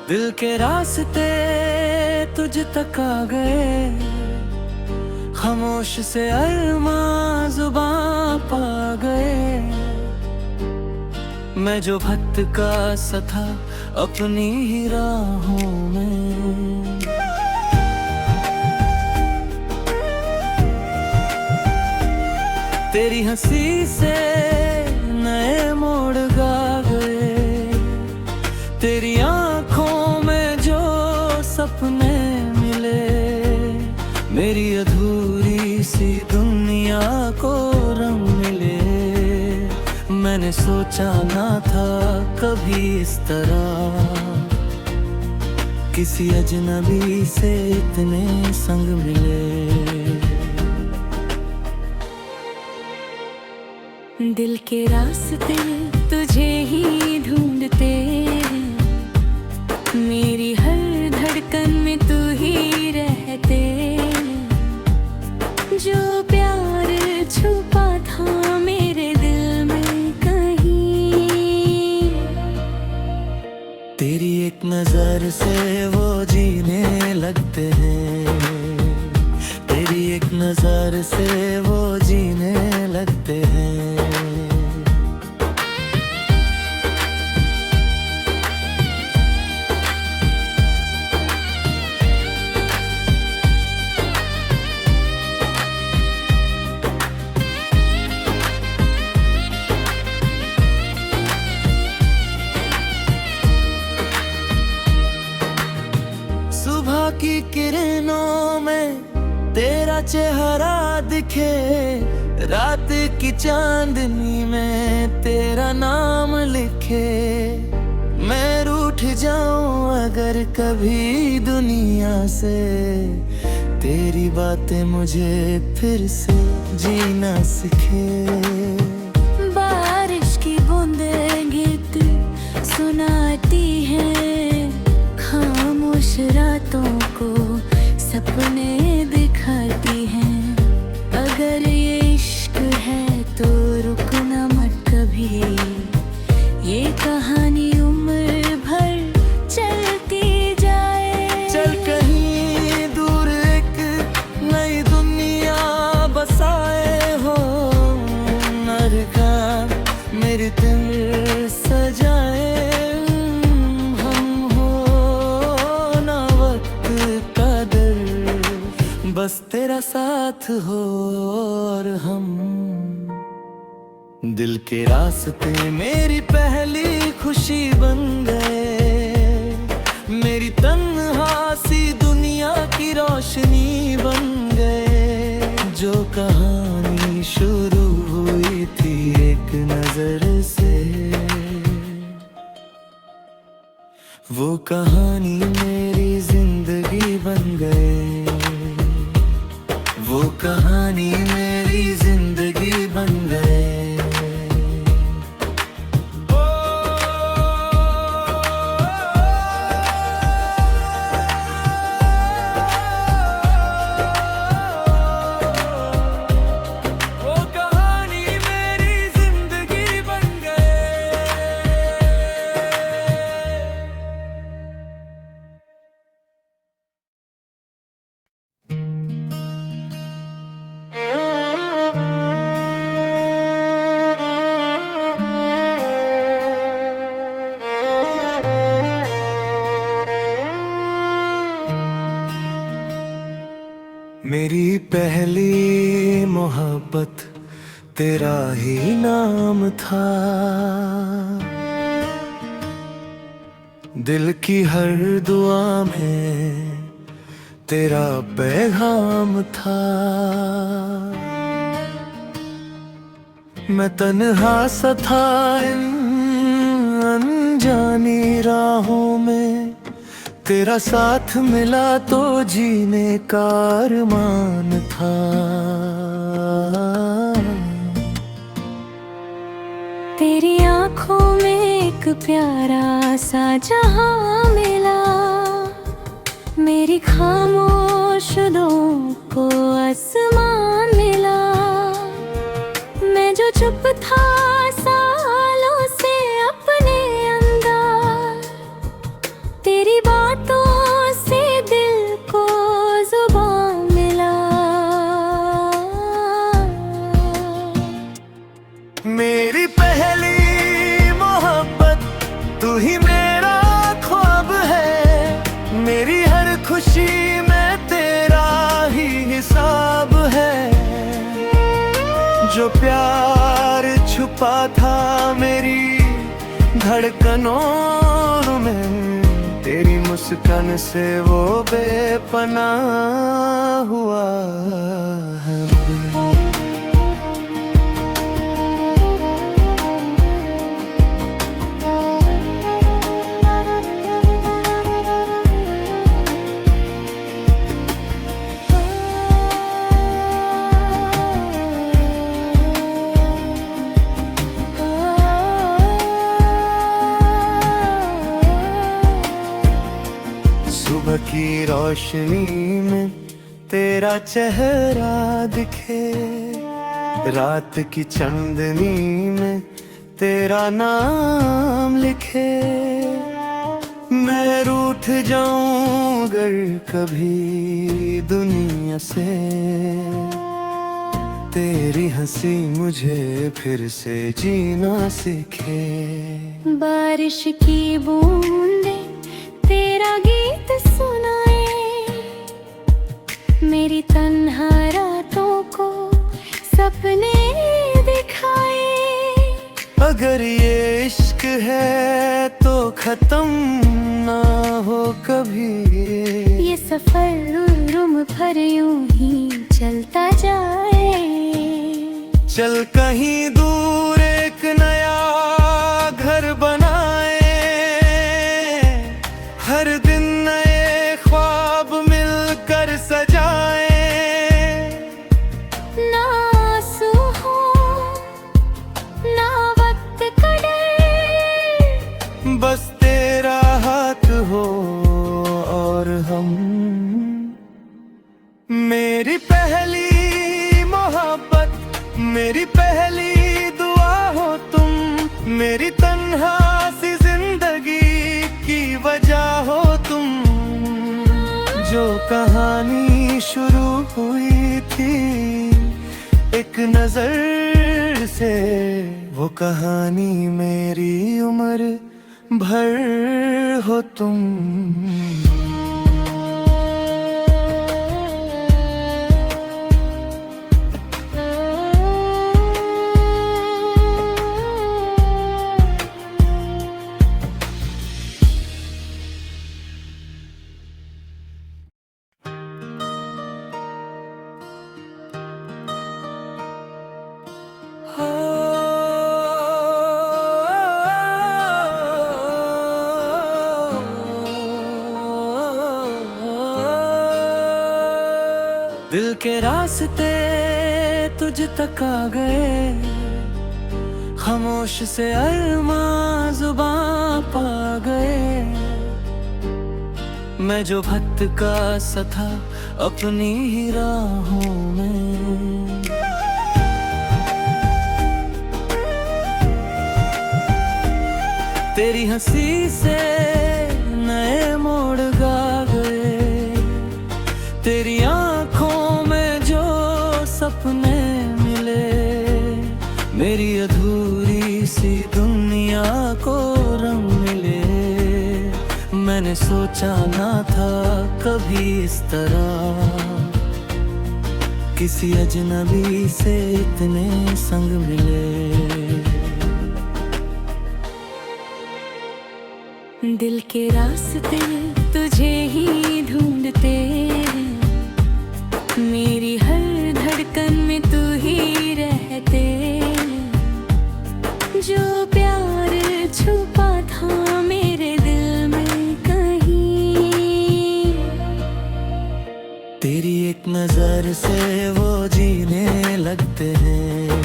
दिल के रास्ते तुझ तक आ गए, खामोश से अरमां जुबां पा गए। मैं जो भटका सा था अपनी ही राहों में, तेरी हंसी से नए मोड़ गा गए। तेरी आंखों में जो सपने मिले, मेरी अधूरी सी दुनिया को रंग मिले। मैंने सोचा ना था कभी इस तरह किसी अजनबी से इतने संग मिले। दिल के रास्ते तुझे ही ढूंढते, मेरी हर धड़कन में तू ही रहते। जो प्यार छुपा था मेरे दिल में कहीं, तेरी एक नजर से वो जीने लगते हैं। तेरी एक नजर से वो जीने लगते हैं। सुबह की किरणों में तेरा चेहरा दिखे, रात की चांदनी में तेरा नाम लिखे। मैं रूठ जाऊं अगर कभी दुनिया से, तेरी बातें मुझे फिर से जीना सिखे। बारिश की बूंदें गीत सुनाती हैं, खामोश रातों को सपने दिखाती हैं। अगर ये इश्क है तो रुकना मत कभी, ये कहानी उम्र भर चलती जाए। चल कहीं दूर एक नई दुनिया बसाए हो, नर का मेरे दिल सजाए। बस तेरा साथ हो और हम, दिल के रास्ते मेरी पहली खुशी बन गए। मेरी तन्हा सी दुनिया की रोशनी बन गए। जो कहानी शुरू हुई थी एक नजर से, वो कहानी मेरी जिंदगी बन गए। वो कहानी मेरी जिंदगी बन गए। वो कहानी मेरी जिंदगी बन गए। मेरी पहली मोहब्बत तेरा ही नाम था। दिल की हर दुआ में तेरा पैगाम था। मैं तन्हा सा था इन अनजानी राहों में, तेरा साथ मिला तो जीने का अरमान था। तेरी आंखों में एक प्यारा सा जहां मिला, मेरी खामोश दुआओं को आसमान मिला। मैं जो चुप था सालों से अपने अंदर, तेरी ही मेरा ख्वाब है, मेरी हर खुशी में तेरा ही हिसाब है। जो प्यार छुपा था मेरी धड़कनों में, तेरी मुस्कान से वो बेपनाह हुआ है। सुबह की रोशनी में तेरा चेहरा दिखे, रात की चांदनी में तेरा नाम लिखे। मैं रूठ जाऊं अगर कभी दुनिया से, तेरी हंसी मुझे फिर से जीना सिखे। बारिश की बूंदें तेरा गीत सुनाए, मेरी तन्हा रातों को सपने दिखाए। अगर ये इश्क है तो खत्म ना हो कभी, ये सफर उम्र भर यूं ही चलता जाए। चल कहीं दूर एक नया घर बनाए, हर दिन नए ख्वाब मिलकर सजाए। ना आंसू हो ना वक्त का डर, बस तेरा हाथ हो और हम। मेरी पहली मोहब्बत, मेरी पहली दुआ हो तुम, मेरी तन्हा सी जिंदगी की वजह हो तुम। जो कहानी शुरू हुई थी एक नजर से, वो कहानी मेरी उम्र भर हो तुम। दिल के रास्ते तुझ तक आ गए, खामोश से अरमां जुबां पा गए। मैं जो भटका सा था अपनी ही राहों में, तेरी हंसी से नए मोड़ गा गए। तेरी आंखों में जो सपने मिले, मेरी अधूरी सी दुनिया को रंग मिले। मैंने सोचा ना था कभी इस तरह, किसी अजनबी से इतने संग मिले। दिल के रास्ते तुझे ही ढूंढते, मेरी हर धड़कन में तू ही रहते। जो प्यार छुपा था मेरे दिल में कहीं, तेरी एक नजर से वो जीने लगते हैं।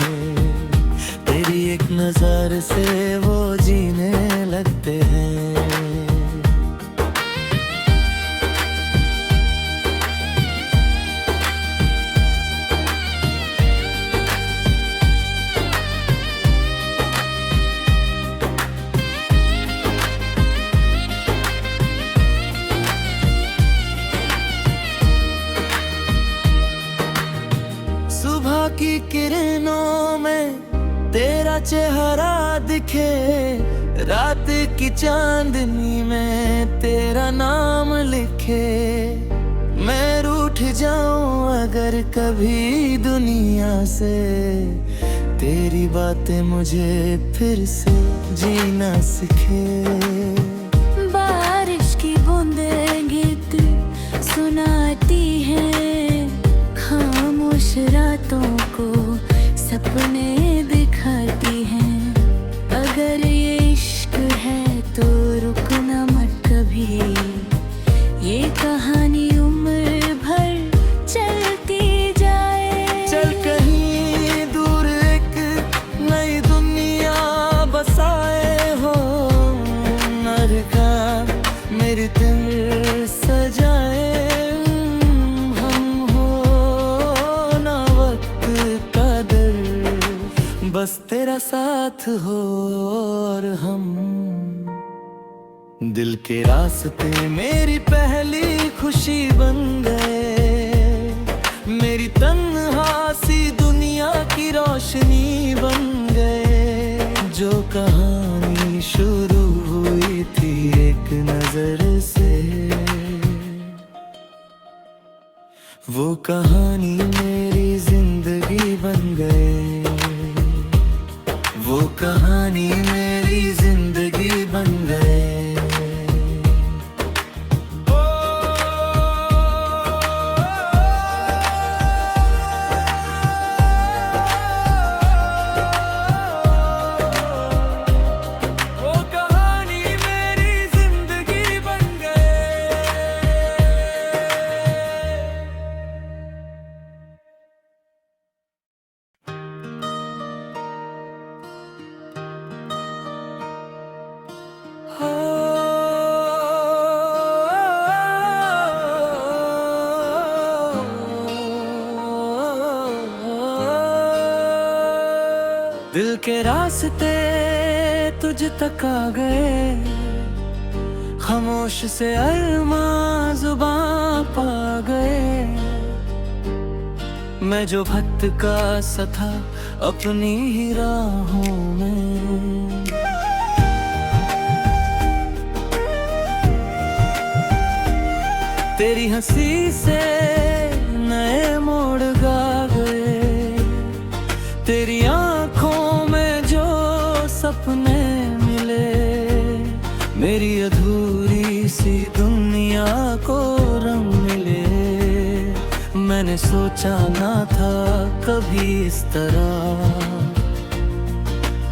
तेरी एक नजर से वो जीने लगते हैं। सुबह की किरणों में तेरा चेहरा दिखे, रात की चांदनी में तेरा नाम लिखे। मैं रूठ जाऊं अगर कभी दुनिया से, तेरी बातें मुझे फिर से जीना सिखे। बारिश की बूंदें गीत सुनाती हैं, खामोश रातों को सपने दिखाती हैं। अगर ये इश्क है तो रुकना मत कभी, ये कहानी उम्र भर चलती जाए। चल कहीं दूर एक नई दुनिया बसाए हो, नर का मेरे दिल सजाए। हम हो ना वक्त का दर, बस तेरा साथ हो और हम। दिल के रास्ते मेरी पहली खुशी बन गए, मेरी तन्हा सी दुनिया की रोशनी बन गए। जो कहानी शुरू हुई थी एक नजर से, वो कहानी मेरी जिंदगी बन गए। वो कहानी मेरी जिंदगी बन गए। दिल के रास्ते तुझ तक आ गए, खामोश से अरमां जुबां पा गए। मैं जो भटका सा था अपनी ही राहों में, तेरी हंसी से नए मोड़ गा गए। तेरी आंखों में जो सपने मिले, मेरी अधूरी सी दुनिया को रंग मिले। मैंने सोचा ना था कभी इस तरह,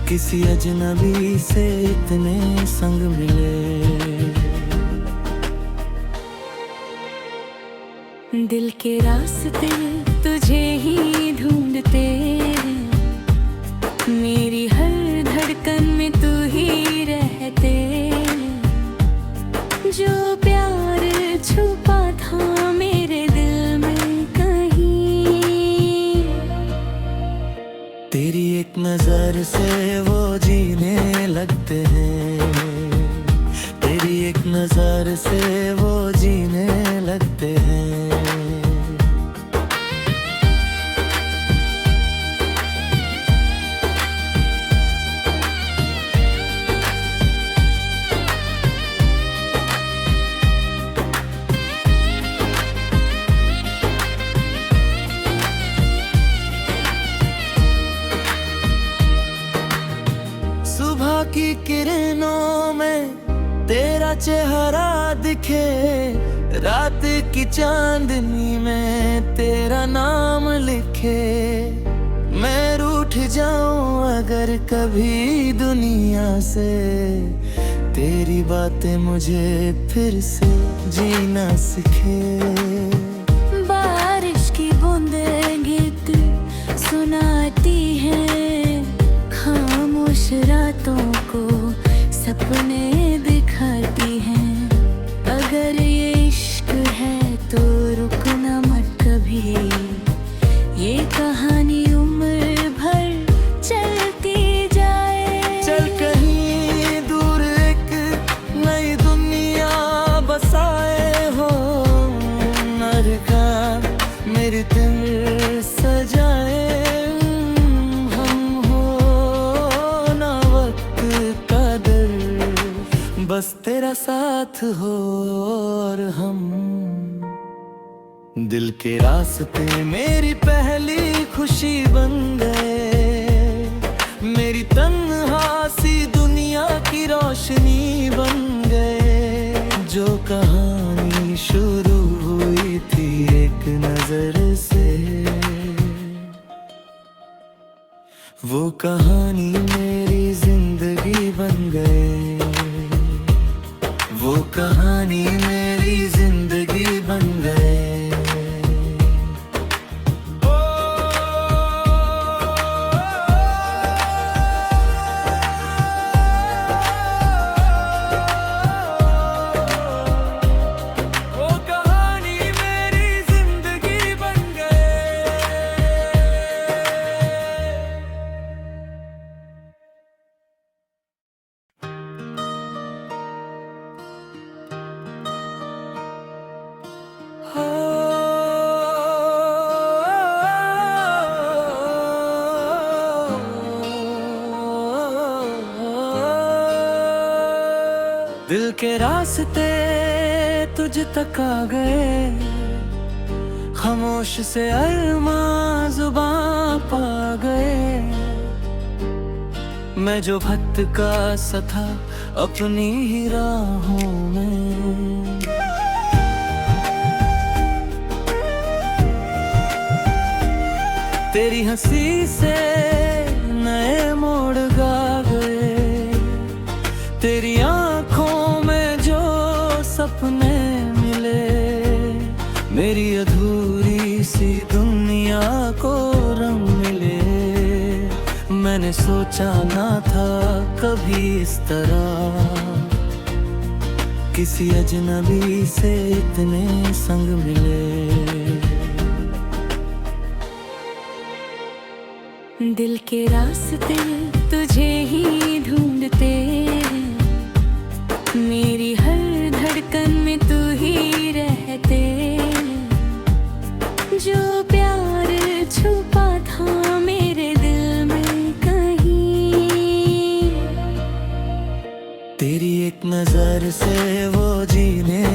किसी अजनबी से इतने संग मिले। दिल के रास्ते तुझे ही ढूंढते, मेरी हर धड़कन में तू ही रहते। जो प्यार छुपा था मेरे दिल में कहीं, तेरी एक नजर से वो जीने लगते हैं। तेरी एक नजर से वो जीने लगते हैं। सुबह की किरणों में तेरा चेहरा दिखे, रात की चांदनी में तेरा नाम लिखे। मैं रूठ जाऊं अगर कभी दुनिया से, तेरी बातें मुझे फिर से जीना सिखे। बारिश की बूंदें गीत सुनाती हैं, खामोश रातों को सपने दिखाती हैं। अगर ये इश्क है तो रुकना मत कभी, ये कहानी उम्र भर चलती जाए। चल कहीं दूर एक नई दुनिया बसाए हो, नर का मेरे दिल सजाए। हम हो ना वक्त का दर, तेरा साथ हो और हम दिल के रास्ते मेरी पहली खुशी बन गए, मेरी तन्हासी दुनिया की रोशनी बन गए। जो कहानी शुरू हुई थी एक नजर से, वो कहानी मेरी जिंदगी बन गए, वो कहानी मेरी जिंदगी बन गए। दिल के रास्ते तुझ तक आ गए, खामोश से अरमां जुबां पा गए। मैं जो भटका सा था अपनी ही राहों में, तेरी हंसी से नए मोड़ गा गए, तेरी आंखों में जो सपने मिले, मेरी अधूरी सी दुनिया को रंग मिले। मैंने सोचा ना था कभी इस तरह किसी अजनबी से इतने संग मिले। दिल के रास्ते तुझे ही ढूंढते हैं, मेरी हर धड़कन में तू ही रहते। जो प्यार छुपा था मेरे दिल में कहीं, तेरी एक नजर से वो जीने